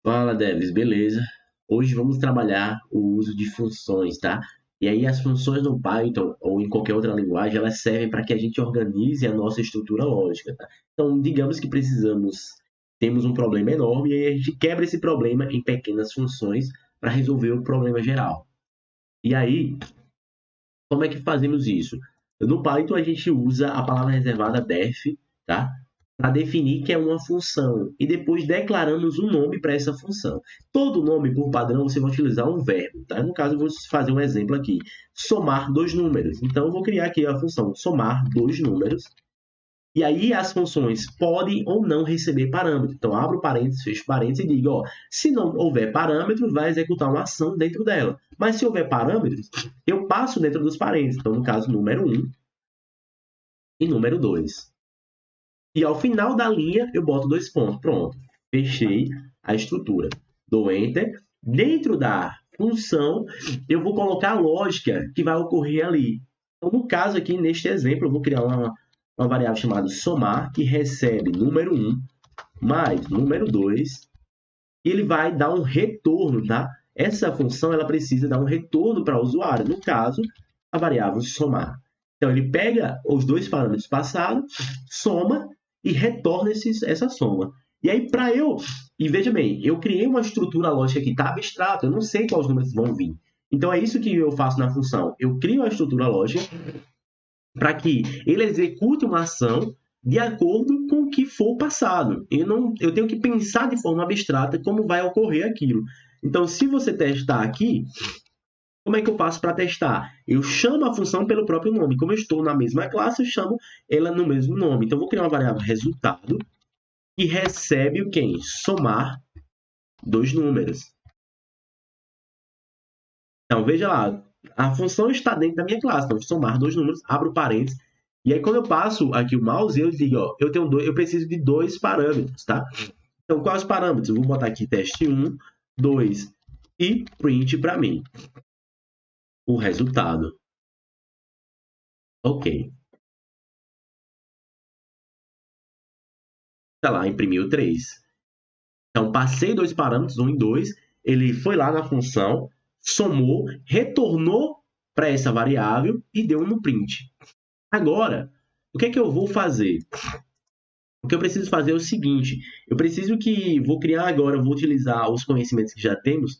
Fala, Devs, beleza? Hoje vamos trabalhar o uso de funções, tá? E aí as funções no Python ou em qualquer outra linguagem, elas servem para que a gente organize a nossa estrutura lógica, tá? Então, digamos que temos um problema enorme e aí a gente quebra esse problema em pequenas funções para resolver o problema geral. E aí, como é que fazemos isso? No Python a gente usa a palavra reservada def, tá? Para definir que é uma função e depois declaramos um nome para essa função. Todo nome, por padrão, você vai utilizar um verbo, tá? No caso, eu vou fazer um exemplo aqui: somar dois números. Então, eu vou criar aqui a função somar dois números. E aí as funções podem ou não receber parâmetros. Então, abro parênteses, fecho parênteses e digo, ó, se não houver parâmetros, vai executar uma ação dentro dela. Mas se houver parâmetros, eu passo dentro dos parênteses. Então, no caso, número 1 e número 2. E ao final da linha, eu boto dois pontos. Pronto. Fechei a estrutura. Dou Enter. Dentro da função, eu vou colocar a lógica que vai ocorrer ali. Então, no caso aqui, neste exemplo, eu vou criar uma variável chamada somar, que recebe número 1 mais número 2, e ele vai dar um retorno, tá? Essa função ela precisa dar um retorno para o usuário, no caso, a variável somar. Então, ele pega os dois parâmetros passados, soma e retorna essa soma. E aí, E veja bem, eu criei uma estrutura lógica que está abstrata, eu não sei quais números vão vir. Então, é isso que eu faço na função. Eu crio a estrutura lógica para que ele execute uma ação de acordo com o que for passado. Eu tenho que pensar de forma abstrata como vai ocorrer aquilo. Então, se você testar aqui, como é que eu faço para testar? Eu chamo a função pelo próprio nome. Como eu estou na mesma classe, eu chamo ela no mesmo nome. Então, eu vou criar uma variável resultado que recebe o quê? Somar dois números. Então, veja lá, a função está dentro da minha classe. Então, somar dois números, abro parênteses. E aí, quando eu passo aqui o mouse, eu digo, ó, eu preciso de dois parâmetros, tá? Então, quais os parâmetros? Eu vou botar aqui teste 1, 2 e print para mim o resultado. Ok. Tá lá, imprimiu 3. Então, passei dois parâmetros, 1 e 2. Ele foi lá na função, somou, retornou para essa variável e deu no print. Agora, o que é que eu vou fazer? O que eu preciso fazer é o seguinte: vou criar agora, vou utilizar os conhecimentos que já temos,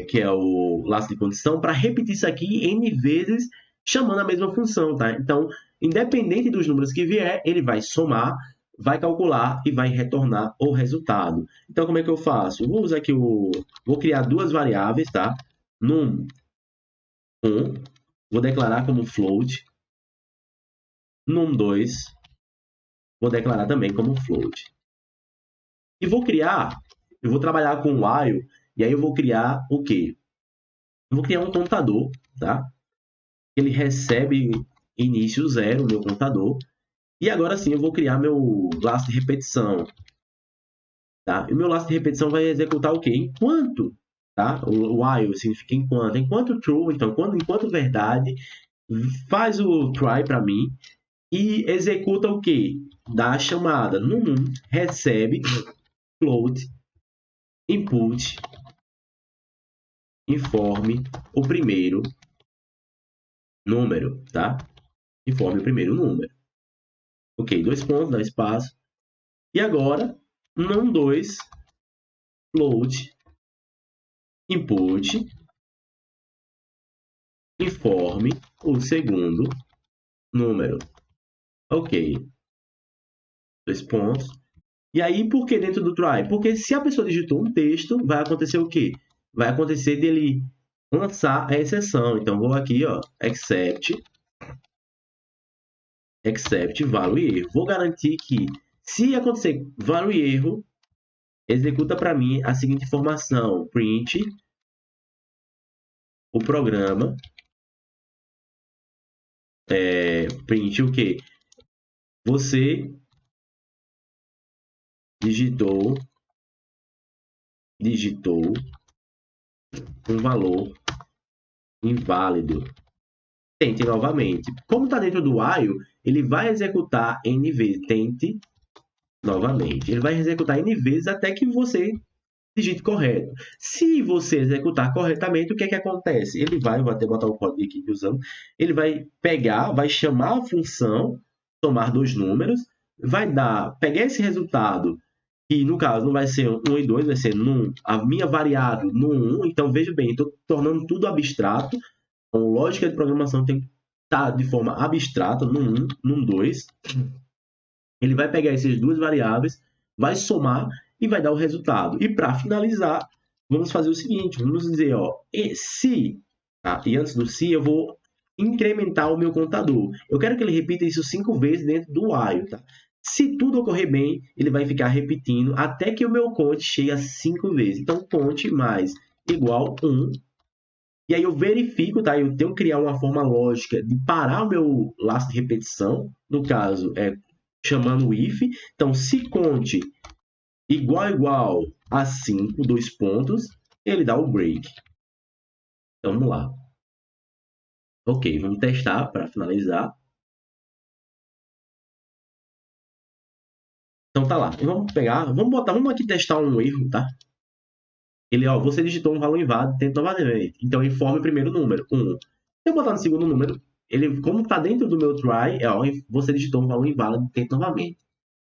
que é o laço de condição, para repetir isso aqui N vezes, chamando a mesma função, tá? Então, independente dos números que vier, ele vai somar, vai calcular e vai retornar o resultado. Então, como é que eu faço? Eu vou usar aqui vou criar duas variáveis, tá? Num1, vou declarar como float. Num2, vou declarar também como float. E eu vou trabalhar com while, e aí eu vou criar o quê? Eu vou criar um contador, tá? Ele recebe início 0, meu contador, e agora sim eu vou criar meu laço de repetição, tá? E o meu laço de repetição vai executar o quê? Enquanto, tá? O while significa enquanto true, então enquanto verdade, faz o try para mim e executa o quê? Dá a chamada no recebe float input informe o primeiro número, tá? Informe o primeiro número. Ok, dois pontos, dá espaço. E agora, num2 float input informe o segundo número. Ok, dois pontos. E aí, por que dentro do try? Porque se a pessoa digitou um texto, vai acontecer o quê? Vai acontecer dele lançar a exceção. Então, vou aqui, ó, except value erro. Vou garantir que, se acontecer value erro, executa para mim a seguinte informação: print o programa, print o quê? Você digitou um valor inválido. Tente novamente. Como está dentro do while, ele vai executar N vezes. Tente novamente. Ele vai executar N vezes até que você digite correto. Se você executar corretamente, o que é que acontece? Ele vai, vou até botar o código aqui que usamos, ele vai pegar, vai chamar a função, somar dois números, vai pegar esse resultado, que no caso não vai ser 1 e 2, vai ser a minha variável no 1, então veja bem, estou tornando tudo abstrato, então lógica de programação tem que estar de forma abstrata, no 1, no 2, ele vai pegar essas duas variáveis, vai somar e vai dar o resultado. E para finalizar, vamos fazer o seguinte, vamos dizer, ó, se, tá? E antes do se, eu vou incrementar o meu contador. Eu quero que ele repita isso 5 vezes dentro do while, tá? Se tudo ocorrer bem, ele vai ficar repetindo até que o meu count chegue a 5 vezes. Então, count mais igual 1. E aí eu verifico, tá? Eu tenho que criar uma forma lógica de parar o meu laço de repetição. No caso, chamando o if. Então, se conte igual a 5, dois pontos, ele dá o break. Então, vamos lá. Ok, vamos testar para finalizar. Então, tá lá. Vamos aqui testar um erro, tá? Ele, ó, você digitou um valor inválido, tenta novamente. Então, informe o primeiro número, 1. Se eu botar no segundo número, ele, como está dentro do meu try, ó, você digitou um valor inválido, tenta novamente.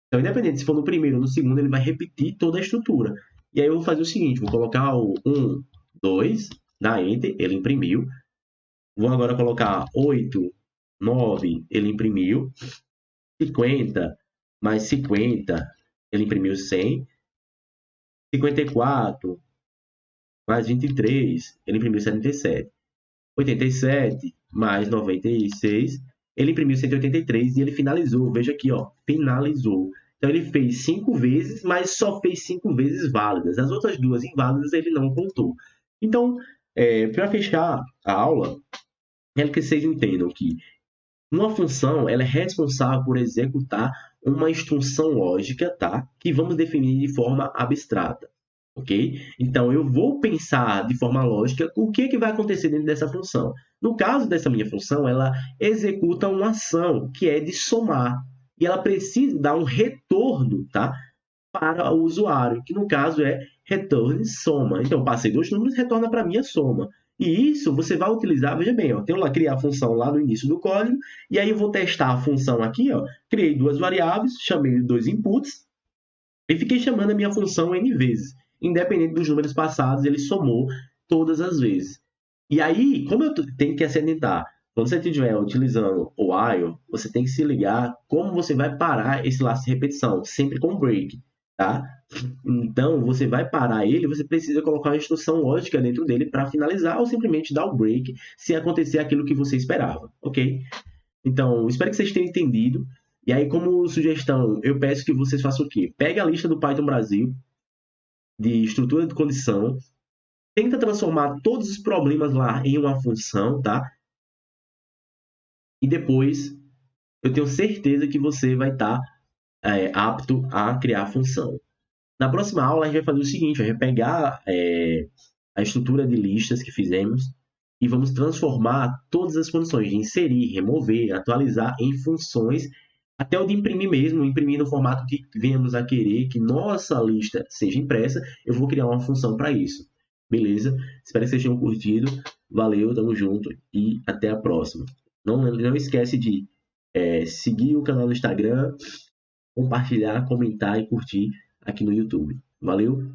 Então, independente se for no primeiro ou no segundo, ele vai repetir toda a estrutura. E aí eu vou fazer o seguinte, vou colocar o 1, 2, dá Enter, ele imprimiu. Vou agora colocar 8, 9, ele imprimiu. 50 mais 50, ele imprimiu 100. 54 mais 23, ele imprimiu 77. 87 mais 96, ele imprimiu 183 e ele finalizou. Veja aqui, ó, finalizou. Então, ele fez 5 vezes, mas só fez 5 vezes válidas. As outras duas inválidas ele não contou. Então, para fechar a aula, quero que vocês entendam que uma função ela é responsável por executar uma instrução lógica, tá? Que vamos definir de forma abstrata. Ok? Então, eu vou pensar de forma lógica o que vai acontecer dentro dessa função. No caso dessa minha função, ela executa uma ação, que é de somar. E ela precisa dar um retorno, tá? Para o usuário, que no caso é return soma. Então, eu passei dois números, retorna para mim a soma. E isso você vai utilizar, veja bem, ó, tenho lá criar a função lá no início do código, e aí eu vou testar a função aqui, ó, criei duas variáveis, chamei dois inputs, e fiquei chamando a minha função N vezes. Independente dos números passados, ele somou todas as vezes. E aí, como eu tenho que acidentar, quando você estiver utilizando o while, você tem que se ligar como você vai parar esse laço de repetição, sempre com break, tá? Então, você vai parar ele, você precisa colocar uma instrução lógica dentro dele para finalizar ou simplesmente dar o break se acontecer aquilo que você esperava, ok? Então, espero que vocês tenham entendido. E aí, como sugestão, eu peço que vocês façam o quê? Pegue a lista do Python Brasil de estrutura de condição, tenta transformar todos os problemas lá em uma função, tá? E depois, eu tenho certeza que você vai estar apto a criar a função. Na próxima aula, a gente vai fazer o seguinte, a gente vai pegar a estrutura de listas que fizemos e vamos transformar todas as condições de inserir, remover, atualizar em funções, até o de imprimir mesmo, imprimir no formato que venhamos a querer que nossa lista seja impressa, eu vou criar uma função para isso. Beleza? Espero que vocês tenham curtido. Valeu, tamo junto e até a próxima. Não esquece de seguir o canal no Instagram, compartilhar, comentar e curtir aqui no YouTube. Valeu!